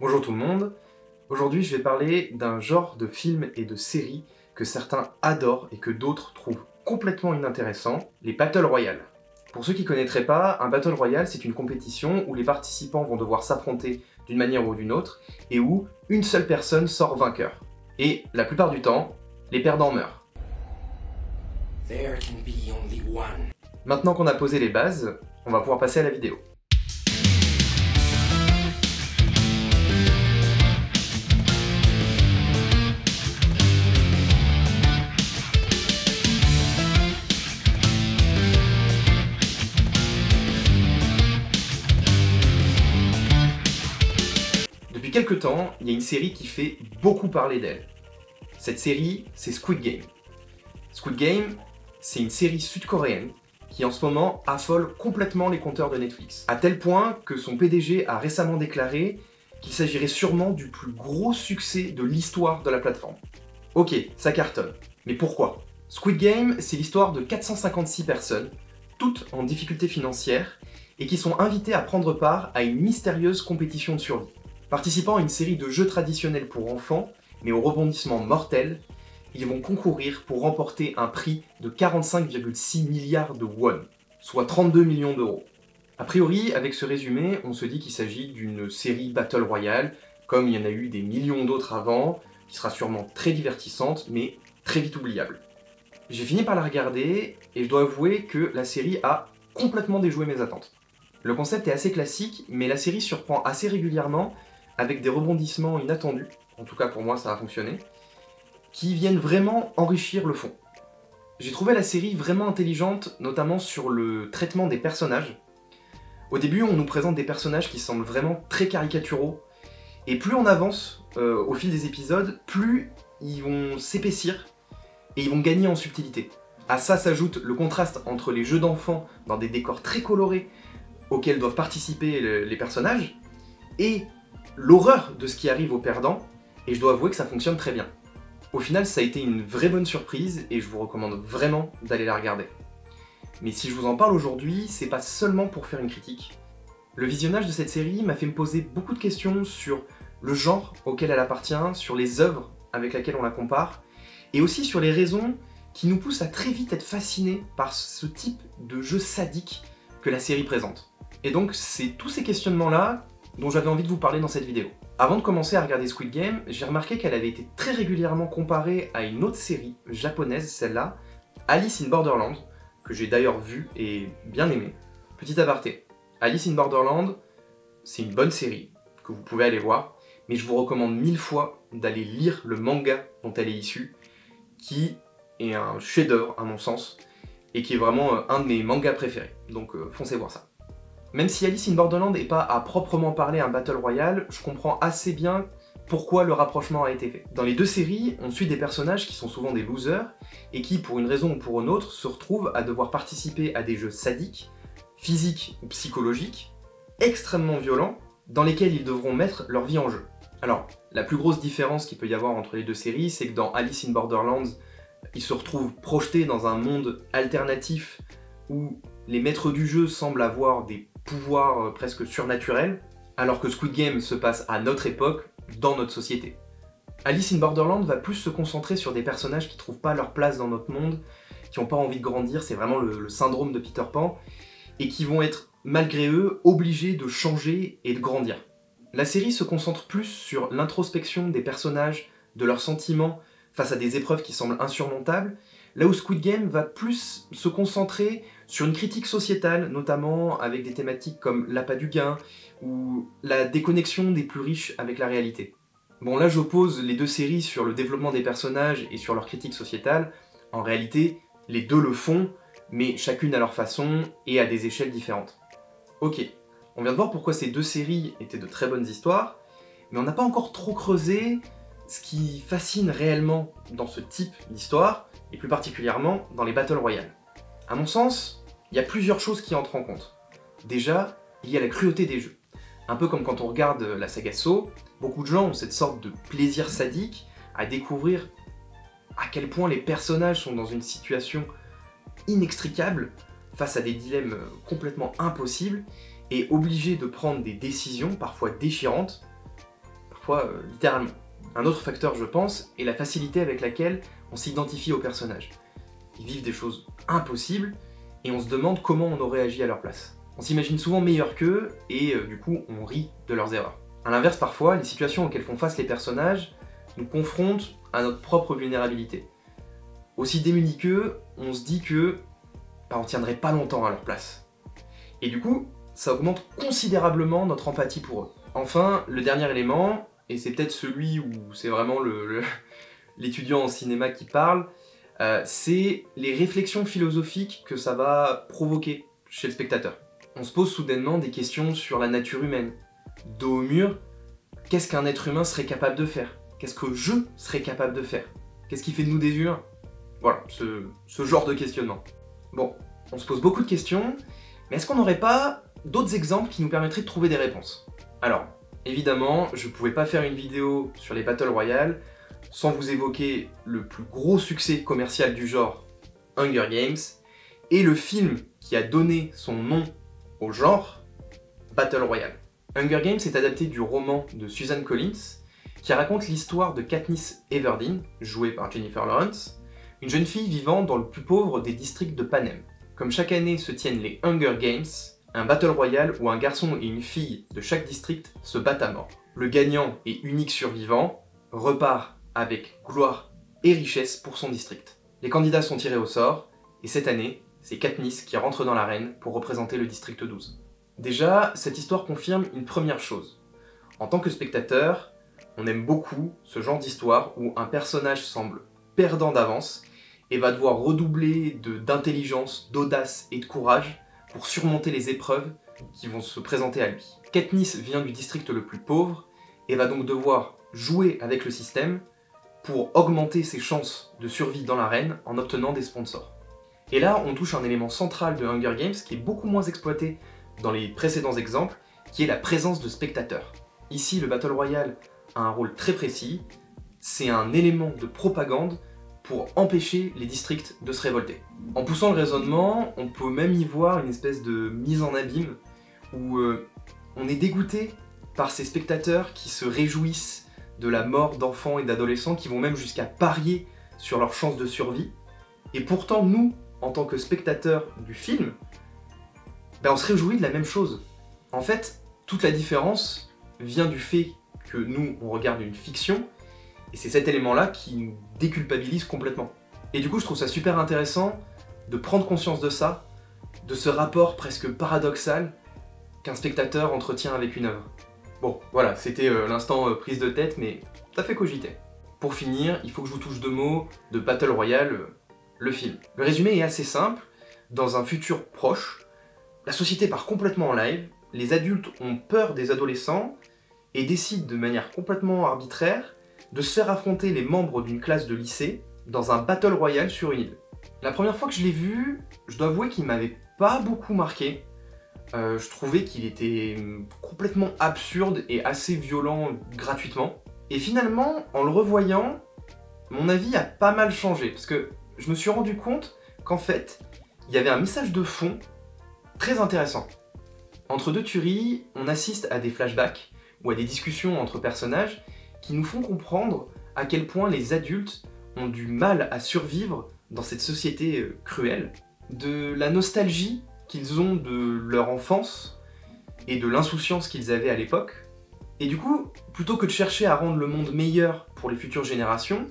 Bonjour tout le monde, aujourd'hui je vais parler d'un genre de film et de séries que certains adorent et que d'autres trouvent complètement inintéressant, les Battle Royale. Pour ceux qui ne connaîtraient pas, un Battle Royale c'est une compétition où les participants vont devoir s'affronter d'une manière ou d'une autre et où une seule personne sort vainqueur. Et la plupart du temps, les perdants meurent. There can be only one. Maintenant qu'on a posé les bases, on va pouvoir passer à la vidéo. Depuis quelques temps, il y a une série qui fait beaucoup parler d'elle. Cette série, c'est Squid Game. Squid Game, c'est une série sud-coréenne qui en ce moment affole complètement les compteurs de Netflix. À tel point que son PDG a récemment déclaré qu'il s'agirait sûrement du plus gros succès de l'histoire de la plateforme. Ok, ça cartonne. Mais pourquoi? Squid Game, c'est l'histoire de 456 personnes, toutes en difficulté financière, et qui sont invitées à prendre part à une mystérieuse compétition de survie. Participant à une série de jeux traditionnels pour enfants, mais au rebondissement mortel, ils vont concourir pour remporter un prix de 45,6 milliards de won, soit 32 millions d'euros. A priori, avec ce résumé, on se dit qu'il s'agit d'une série Battle Royale, comme il y en a eu des millions d'autres avant, qui sera sûrement très divertissante, mais très vite oubliable. J'ai fini par la regarder, et je dois avouer que la série a complètement déjoué mes attentes. Le concept est assez classique, mais la série surprend assez régulièrement, avec des rebondissements inattendus, en tout cas pour moi ça a fonctionné, qui viennent vraiment enrichir le fond. J'ai trouvé la série vraiment intelligente, notamment sur le traitement des personnages. Au début, on nous présente des personnages qui semblent vraiment très caricaturaux, et plus on avance au fil des épisodes, plus ils vont s'épaissir, et ils vont gagner en subtilité. À ça s'ajoute le contraste entre les jeux d'enfants dans des décors très colorés auxquels doivent participer les personnages, et l'horreur de ce qui arrive aux perdants, et je dois avouer que ça fonctionne très bien. Au final, ça a été une vraie bonne surprise, et je vous recommande vraiment d'aller la regarder. Mais si je vous en parle aujourd'hui, c'est pas seulement pour faire une critique. Le visionnage de cette série m'a fait me poser beaucoup de questions sur le genre auquel elle appartient, sur les œuvres avec lesquelles on la compare, et aussi sur les raisons qui nous poussent à très vite être fascinés par ce type de jeu sadique que la série présente. Et donc, c'est tous ces questionnements-là dont j'avais envie de vous parler dans cette vidéo. Avant de commencer à regarder Squid Game, j'ai remarqué qu'elle avait été très régulièrement comparée à une autre série japonaise, celle-là, Alice in Borderland, que j'ai d'ailleurs vue et bien aimée. Petit aparté, Alice in Borderland, c'est une bonne série que vous pouvez aller voir, mais je vous recommande 1000 fois d'aller lire le manga dont elle est issue, qui est un chef-d'œuvre à mon sens, et qui est vraiment un de mes mangas préférés, donc foncez voir ça. Même si Alice in Borderland n'est pas à proprement parler un Battle Royale, je comprends assez bien pourquoi le rapprochement a été fait. Dans les deux séries, on suit des personnages qui sont souvent des losers, et qui, pour une raison ou pour une autre, se retrouvent à devoir participer à des jeux sadiques, physiques ou psychologiques, extrêmement violents, dans lesquels ils devront mettre leur vie en jeu. Alors, la plus grosse différence qu'il peut y avoir entre les deux séries, c'est que dans Alice in Borderlands, ils se retrouvent projetés dans un monde alternatif où les maîtres du jeu semblent avoir des pouvoirs presque surnaturels, alors que Squid Game se passe à notre époque, dans notre société. Alice in Borderland va plus se concentrer sur des personnages qui trouvent pas leur place dans notre monde, qui n'ont pas envie de grandir, c'est vraiment le syndrome de Peter Pan, et qui vont être, malgré eux, obligés de changer et de grandir. La série se concentre plus sur l'introspection des personnages, de leurs sentiments, face à des épreuves qui semblent insurmontables, là où Squid Game va plus se concentrer sur une critique sociétale, notamment avec des thématiques comme l'appât du gain, ou la déconnexion des plus riches avec la réalité. Bon, là j'oppose les deux séries sur le développement des personnages et sur leur critique sociétale. En réalité, les deux le font, mais chacune à leur façon et à des échelles différentes. Ok, on vient de voir pourquoi ces deux séries étaient de très bonnes histoires, mais on n'a pas encore trop creusé ce qui fascine réellement dans ce type d'histoire, et plus particulièrement dans les Battle Royale. À mon sens, il y a plusieurs choses qui entrent en compte. Déjà, il y a la cruauté des jeux. Un peu comme quand on regarde la saga Saw, beaucoup de gens ont cette sorte de plaisir sadique à découvrir à quel point les personnages sont dans une situation inextricable face à des dilemmes complètement impossibles et obligés de prendre des décisions parfois déchirantes parfois littéralement. Un autre facteur, je pense, est la facilité avec laquelle on s'identifie aux personnages. Ils vivent des choses impossibles, et on se demande comment on aurait agi à leur place. On s'imagine souvent meilleur qu'eux, et du coup on rit de leurs erreurs. A l'inverse, parfois, les situations auxquelles font face les personnages nous confrontent à notre propre vulnérabilité. Aussi démunis qu'eux, on se dit que on tiendrait pas longtemps à leur place. Et du coup, ça augmente considérablement notre empathie pour eux. Enfin, le dernier élément, et c'est peut-être celui où c'est vraiment l'étudiant en cinéma qui parle, c'est les réflexions philosophiques que ça va provoquer chez le spectateur. On se pose soudainement des questions sur la nature humaine. Dos au mur, qu'est-ce qu'un être humain serait capable de faire? Qu'est-ce que je serais capable de faire? Qu'est-ce qui fait de nous des humains? Voilà, ce genre de questionnement. Bon, on se pose beaucoup de questions, mais est-ce qu'on n'aurait pas d'autres exemples qui nous permettraient de trouver des réponses? Alors, évidemment, je pouvais pas faire une vidéo sur les Battle Royale sans vous évoquer le plus gros succès commercial du genre, Hunger Games, et le film qui a donné son nom au genre, Battle Royale. Hunger Games est adapté du roman de Suzanne Collins, qui raconte l'histoire de Katniss Everdeen, jouée par Jennifer Lawrence, une jeune fille vivant dans le plus pauvre des districts de Panem. Comme chaque année se tiennent les Hunger Games, un Battle Royale où un garçon et une fille de chaque district se battent à mort. Le gagnant et unique survivant repart avec gloire et richesse pour son district. Les candidats sont tirés au sort, et cette année, c'est Katniss qui rentre dans l'arène pour représenter le district 12. Déjà, cette histoire confirme une première chose. En tant que spectateur, on aime beaucoup ce genre d'histoire où un personnage semble perdant d'avance et va devoir redoubler d'intelligence, d'audace et de courage pour surmonter les épreuves qui vont se présenter à lui. Katniss vient du district le plus pauvre et va donc devoir jouer avec le système pour augmenter ses chances de survie dans l'arène en obtenant des sponsors. Et là, on touche un élément central de Hunger Games qui est beaucoup moins exploité dans les précédents exemples, qui est la présence de spectateurs. Ici, le Battle Royale a un rôle très précis, c'est un élément de propagande pour empêcher les districts de se révolter. En poussant le raisonnement, on peut même y voir une espèce de mise en abîme, où on est dégoûté par ces spectateurs qui se réjouissent de la mort d'enfants et d'adolescents, qui vont même jusqu'à parier sur leurs chances de survie. Et pourtant, nous, en tant que spectateurs du film, on se réjouit de la même chose. En fait, toute la différence vient du fait que nous, on regarde une fiction, et c'est cet élément-là qui nous déculpabilise complètement. Et du coup, je trouve ça super intéressant de prendre conscience de ça, de ce rapport presque paradoxal qu'un spectateur entretient avec une œuvre. Bon, voilà, c'était l'instant prise de tête, mais ça fait cogiter. Pour finir, il faut que je vous touche 2 mots de Battle Royale, le film. Le résumé est assez simple. Dans un futur proche, la société part complètement en live, les adultes ont peur des adolescents et décident de manière complètement arbitraire de se faire affronter les membres d'une classe de lycée dans un Battle Royale sur une île. La première fois que je l'ai vu, je dois avouer qu'il m'avait pas beaucoup marqué. Je trouvais qu'il était complètement absurde et assez violent gratuitement. Et finalement, en le revoyant, mon avis a pas mal changé, parce que je me suis rendu compte qu'en fait, il y avait un message de fond très intéressant. Entre 2 tueries, on assiste à des flashbacks ou à des discussions entre personnages qui nous font comprendre à quel point les adultes ont du mal à survivre dans cette société cruelle, de la nostalgie qu'ils ont de leur enfance et de l'insouciance qu'ils avaient à l'époque. Et du coup, plutôt que de chercher à rendre le monde meilleur pour les futures générations,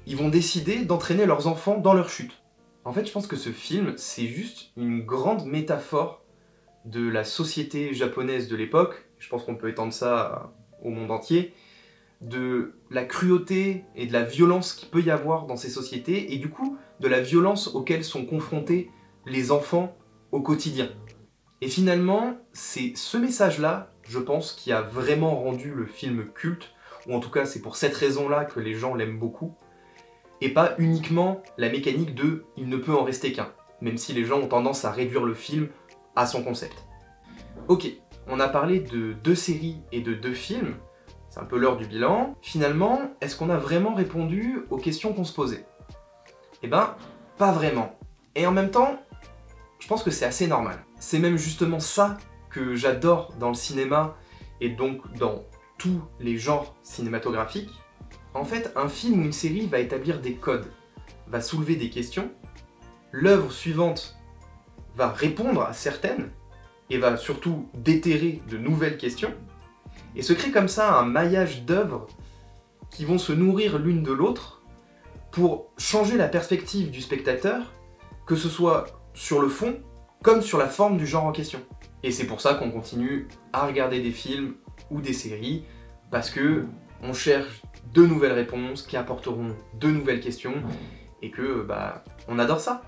ils vont décider d'entraîner leurs enfants dans leur chute. En fait, je pense que ce film, c'est juste une grande métaphore de la société japonaise de l'époque, je pense qu'on peut étendre ça au monde entier, de la cruauté et de la violence qu'il peut y avoir dans ces sociétés, et du coup, de la violence auxquelles sont confrontés les enfants au quotidien. Et finalement, c'est ce message-là, je pense, qui a vraiment rendu le film culte, ou en tout cas c'est pour cette raison-là que les gens l'aiment beaucoup, et pas uniquement la mécanique de « il ne peut en rester qu'un », même si les gens ont tendance à réduire le film à son concept. Ok, on a parlé de 2 séries et de 2 films, c'est un peu l'heure du bilan. Finalement, est-ce qu'on a vraiment répondu aux questions qu'on se posait? Eh ben, pas vraiment. Et en même temps, je pense que c'est assez normal. C'est même justement ça que j'adore dans le cinéma, et donc dans tous les genres cinématographiques, en fait, un film ou une série va établir des codes, va soulever des questions, l'œuvre suivante va répondre à certaines, et va surtout déterrer de nouvelles questions, et se crée comme ça un maillage d'œuvres qui vont se nourrir l'une de l'autre pour changer la perspective du spectateur, que ce soit sur le fond, comme sur la forme du genre en question. Et c'est pour ça qu'on continue à regarder des films ou des séries, parce que on cherche de nouvelles réponses qui apporteront de nouvelles questions, et que, on adore ça.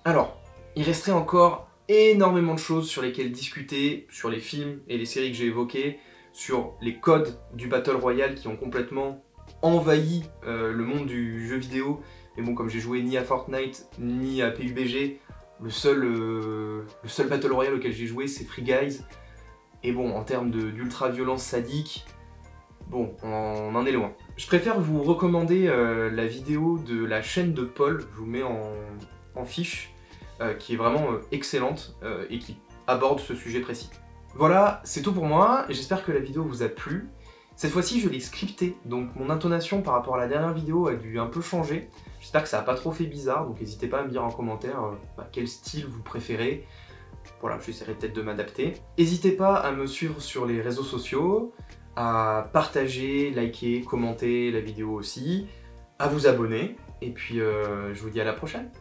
Alors, il resterait encore énormément de choses sur lesquelles discuter, sur les films et les séries que j'ai évoquées, sur les codes du Battle Royale qui ont complètement envahi le monde du jeu vidéo. Mais bon, comme j'ai joué ni à Fortnite, ni à PUBG, le seul Battle Royale auquel j'ai joué, c'est Free Guys. Et bon, en termes d'ultra-violence sadique, bon, on en est loin. Je préfère vous recommander la vidéo de la chaîne de Paul, je vous mets en fiche, qui est vraiment excellente et qui aborde ce sujet précis. Voilà, c'est tout pour moi, j'espère que la vidéo vous a plu. Cette fois-ci, je l'ai scriptée, donc mon intonation par rapport à la dernière vidéo a dû un peu changer. J'espère que ça n'a pas trop fait bizarre, donc n'hésitez pas à me dire en commentaire quel style vous préférez. Voilà, j'essaierai peut-être de m'adapter. N'hésitez pas à me suivre sur les réseaux sociaux, à partager, liker, commenter la vidéo aussi, à vous abonner, et puis je vous dis à la prochaine.